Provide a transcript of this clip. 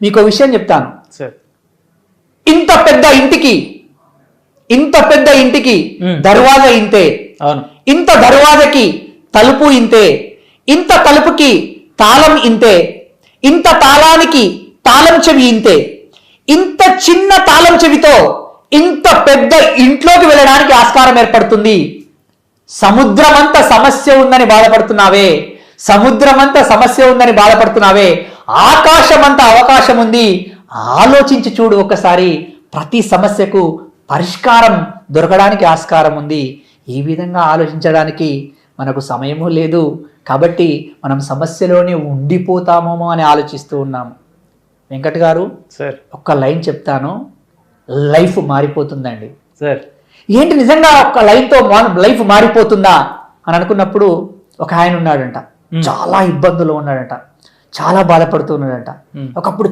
మీకు విషయం చెప్తాను. సార్ ఇంత పెద్ద ఇంటికి దర్వాజా ఇంతే, అవును, ఇంత దర్వాజకి తలుపు ఇంతే, ఇంత తలుపుకి తాళం ఇంతే, ఇంత తాళానికి తాళం చెవి ఇంతే. ఇంత చిన్న తాళం చెవితో ఇంత పెద్ద ఇంట్లోకి వెళ్ళడానికి ఆస్కారం ఏర్పడుతుంది. సముద్రమంత సమస్య ఉందని బాధపడుతున్నావే, ఆకాశమంత అవకాశం ఉంది. ఆలోచించి చూడు ఒకసారి. ప్రతి సమస్యకు పరిష్కారం దొరకడానికి ఆస్కారం ఉంది. ఈ విధంగా ఆలోచించడానికి మనకు సమయము లేదు. కాబట్టి మనం సమస్యలోనే ఉండిపోతామేమో అని ఆలోచిస్తూ ఉన్నాము. వెంకట్ గారు, సార్ ఒక్క లైన్ చెప్తాను, లైఫ్ మారిపోతుందండి. సార్ ఏంటి నిజంగా ఒక్క లైన్తో లైఫ్ మారిపోతుందా అని అనుకున్నప్పుడు, ఒక ఆయన ఉన్నాడంట, చాలా ఇబ్బందులు ఉన్నాడంట, చాలా బాధపడుతూ ఉన్నాడంట. ఒకప్పుడు